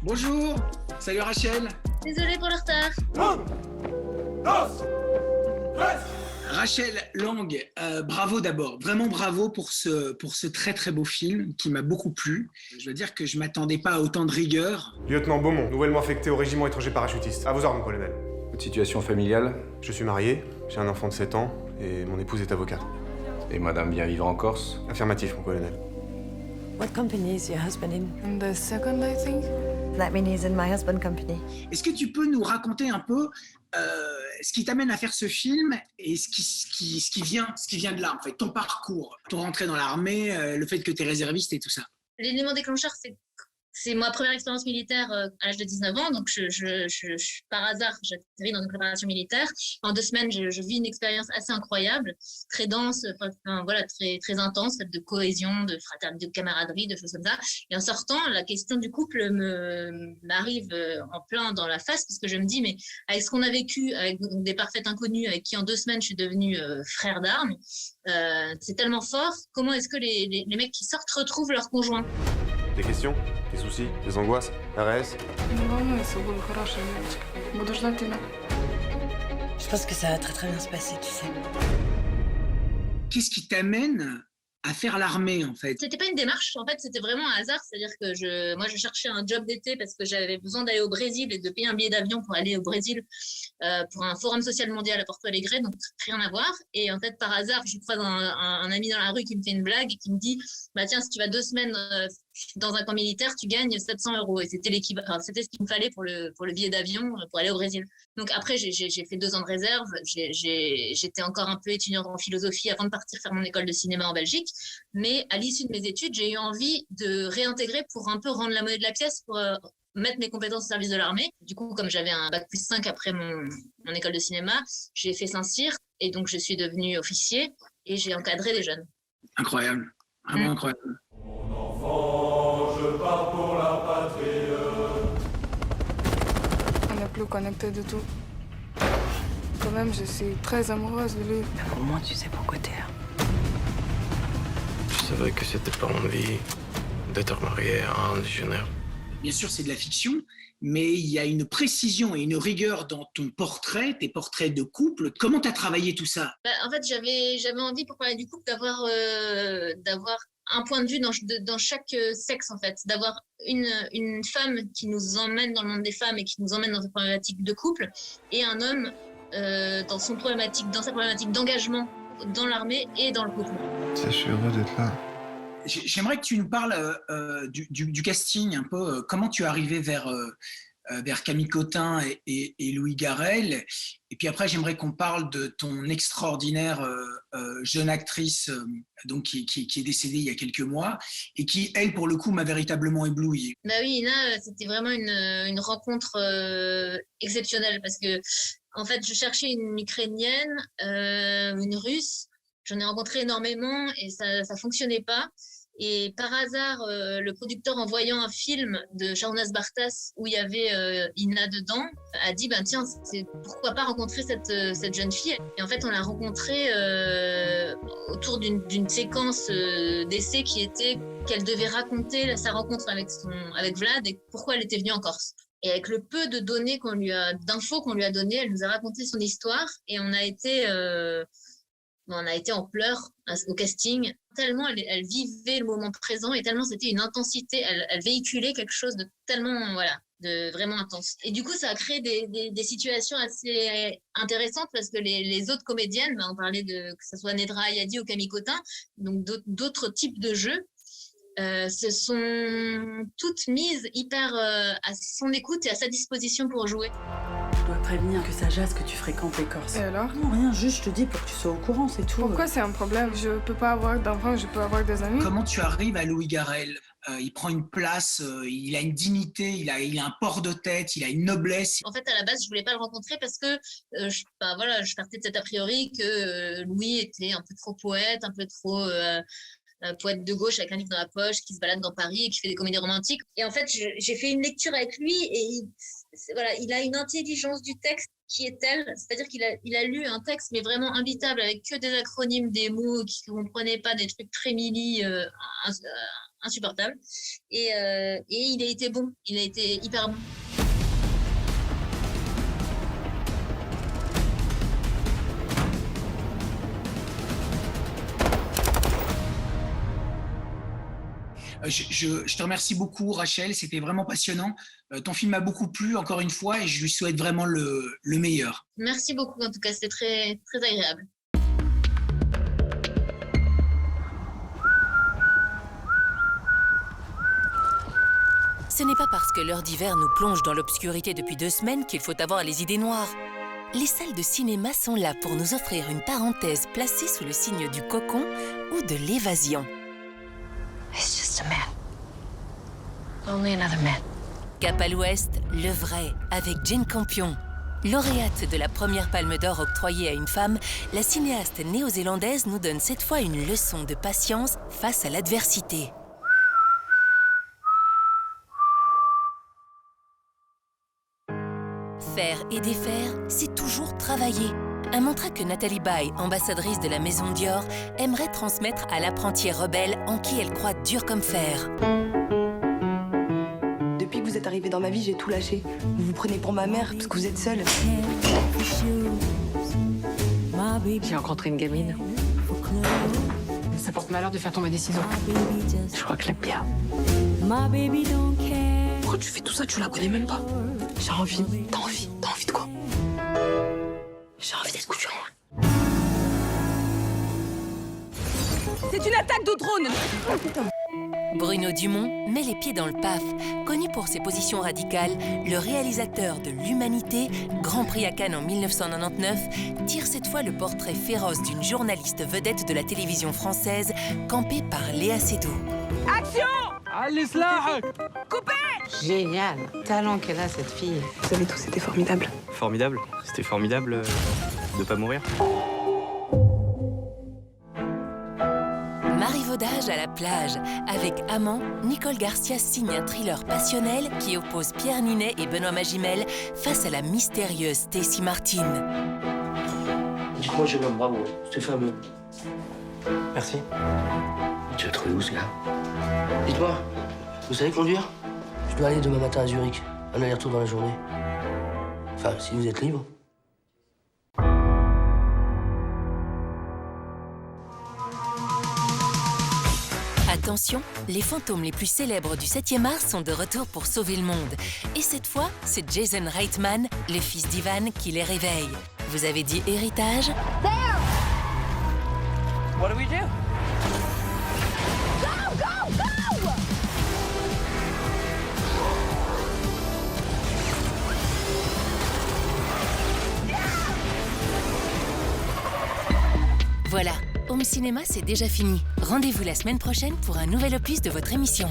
Bonjour, salut Rachel. Désolée pour le retard. Rachel Lang, bravo d'abord, vraiment bravo pour ce très très beau film qui m'a beaucoup plu. Je dois dire que je m'attendais pas à autant de rigueur. Lieutenant Beaumont, nouvellement affecté au régiment étranger parachutiste. À vos ordres, mon colonel. Votre situation familiale? Je suis marié, j'ai un enfant de 7 ans et mon épouse est avocate. Et madame vient vivre en Corse? Affirmatif, mon colonel. What company is your husband in? In the second, I think. That means he's in my husband's company. Est-ce que tu peux nous raconter un peu ce qui t'amène à faire ce film et ce qui vient de là, en fait, ton parcours, ton rentrée dans l'armée, le fait que tu es réserviste et tout ça? L'élément déclencheur, c'est ma première expérience militaire à l'âge de 19 ans. Donc, par hasard, j'atterris dans une préparation militaire. En 2 semaines, je vis une expérience assez incroyable, très dense, voilà, très, très intense, faite de cohésion, de fraternité, de camaraderie, de choses comme ça. Et en sortant, la question du couple m'arrive en plein dans la face parce que je me dis, mais avec ce qu'on a vécu, avec des parfaits inconnus, avec qui en 2 semaines, je suis devenue frère d'armes, c'est tellement fort. Comment est-ce que les mecs qui sortent retrouvent leur conjoint? Des questions? Des soucis? Des angoisses? RS? Не волнуйся, буду хорошая девочка. Буду ждать тебя. Je pense que ça va très très bien se passer, tu sais. Qu'est-ce qui t'amène à faire l'armée, en fait? C'était pas une démarche, en fait, c'était vraiment un hasard. C'est-à-dire que moi, je cherchais un job d'été parce que j'avais besoin d'aller au Brésil et de payer un billet d'avion pour aller au Brésil pour un forum social mondial à Porto Alegre, donc rien à voir. Et en fait, par hasard, je croise un ami dans la rue qui me fait une blague et qui me dit, bah tiens, si tu vas 2 semaines dans un camp militaire, tu gagnes 700 €. Et c'était c'était ce qu'il me fallait pour le billet d'avion pour aller au Brésil. Donc après, j'ai fait 2 ans de réserve. J'étais encore un peu étudiante en philosophie avant de partir faire mon école de cinéma en Belgique. Mais à l'issue de mes études, j'ai eu envie de réintégrer pour un peu rendre la monnaie de la pièce, pour mettre mes compétences au service de l'armée. Du coup, comme j'avais un bac+5 après mon école de cinéma, j'ai fait Saint-Cyr et donc je suis devenue officier et j'ai encadré des jeunes. Incroyable, vraiment incroyable. Mon enfant, je pars pour la patrie. On n'est plus connectés du tout. Quand même, je suis très amoureuse de lui. Mais au moins, tu sais pourquoi t'es là. Je savais que c'était pas envie d'être marié à un légionnaire. Bien sûr, c'est de la fiction, mais il y a une précision et une rigueur dans ton portrait, tes portraits de couple. Comment tu as travaillé tout ça? En fait, j'avais envie, pour parler du couple, d'avoir un point de vue dans chaque sexe, en fait. D'avoir une femme qui nous emmène dans le monde des femmes et qui nous emmène dans sa problématique de couple, et un homme dans sa problématique d'engagement dans l'armée et dans le couple. Je suis heureux d'être là. J'aimerais que tu nous parles du casting un peu. Comment tu es arrivé vers Camille Cotin et Louis Garrel. Et puis après, j'aimerais qu'on parle de ton extraordinaire jeune actrice donc qui est décédée il y a quelques mois et qui, elle, pour le coup, m'a véritablement éblouie. Bah oui, Ina, c'était vraiment une rencontre exceptionnelle parce que, en fait, je cherchais une Ukrainienne, une Russe. J'en ai rencontré énormément et ça fonctionnait pas. Et par hasard, le producteur, en voyant un film de Shaonas Bartas où il y avait Ina dedans, a dit tiens, pourquoi pas rencontrer cette jeune fille. Et en fait, on l'a rencontrée autour d'une séquence d'essai qui était qu'elle devait raconter sa rencontre avec Vlad et pourquoi elle était venue en Corse. Et avec le peu de données d'infos qu'on lui a données, elle nous a raconté son histoire et on a été en pleurs au casting, tellement elle vivait le moment présent et tellement c'était une intensité, elle véhiculait quelque chose de tellement, de vraiment intense. Et du coup, ça a créé des situations assez intéressantes parce que les autres comédiennes, on parlait que ce soit Nedra Ayadi ou Camille Cotin, donc d'autres types de jeux, se sont toutes mises hyper à son écoute et à sa disposition pour jouer. Je dois te prévenir que ça jase que tu fréquentes les Corses. Et alors? Non, rien, juste je te dis pour que tu sois au courant, c'est tout. Pourquoi c'est un problème? Je peux pas avoir d'enfants, je peux avoir des amis. Comment tu arrives à Louis Garrel? Il prend une place, il a une dignité, il a un port de tête, il a une noblesse. En fait, à la base, je voulais pas le rencontrer parce que je partais de cet a priori que Louis était un peu trop poète, un peu trop poète de gauche avec un livre dans la poche, qui se balade dans Paris et qui fait des comédies romantiques. Et en fait, j'ai fait une lecture avec lui et il a une intelligence du texte qui est telle, c'est-à-dire qu'il a lu un texte mais vraiment imbitable avec que des acronymes, des mots qui ne comprenaient pas, des trucs très insupportable. Et il a été bon, il a été hyper bon. Je te remercie beaucoup, Rachel. C'était vraiment passionnant. Ton film m'a beaucoup plu, encore une fois, et je lui souhaite vraiment le meilleur. Merci beaucoup, en tout cas, c'était très, très agréable. Ce n'est pas parce que l'heure d'hiver nous plonge dans l'obscurité depuis 2 semaines qu'il faut avoir les idées noires. Les salles de cinéma sont là pour nous offrir une parenthèse placée sous le signe du cocon ou de l'évasion. It's just a man. Only another man. Cap à l'ouest, le vrai, avec Jane Campion. Lauréate de la première Palme d'Or octroyée à une femme, la cinéaste néo-zélandaise nous donne cette fois une leçon de patience face à l'adversité. Faire et défaire, c'est toujours travailler. Un mantra que Nathalie Baye, ambassadrice de la maison Dior, aimerait transmettre à l'apprentie rebelle en qui elle croit dur comme fer. Depuis que vous êtes arrivé dans ma vie, j'ai tout lâché. Vous vous prenez pour ma mère parce que vous êtes seule. J'ai rencontré une gamine. Ça porte malheur de faire tomber des ciseaux. Je crois que je l'aime bien. Pourquoi tu fais tout ça? Tu la connais même pas. J'ai envie. T'as envie? T'as envie de quoi? J'ai envie d'être couturière. C'est une attaque de drone! Bruno Dumont met les pieds dans le PAF. Connu pour ses positions radicales, le réalisateur de L'Humanité, Grand Prix à Cannes en 1999, tire cette fois le portrait féroce d'une journaliste vedette de la télévision française, campée par Léa Seydoux. Action! Allez, Slah! Coupez! Génial. Talent qu'elle a, cette fille. Vous avez tous été formidables. Formidable. C'était formidable de pas mourir. Marivaudage à la plage. Avec Amant, Nicole Garcia signe un thriller passionnel qui oppose Pierre Ninet et Benoît Magimel face à la mystérieuse Stacy Martin. Dites-moi, jeune homme, bravo, c'est fameux. Merci. Tu l'as trouvé où, ce gars? Dites-moi, vous savez conduire? Je dois aller demain matin à Zurich. Un aller-retour dans la journée. Enfin, si vous êtes libre. Attention, les fantômes les plus célèbres du 7e art sont de retour pour sauver le monde. Et cette fois, c'est Jason Reitman, le fils d'Ivan, qui les réveille. Vous avez dit héritage? There! What do we do? Go, go, go! Voilà, Home Cinéma, c'est déjà fini. Rendez-vous la semaine prochaine pour un nouvel opus de votre émission.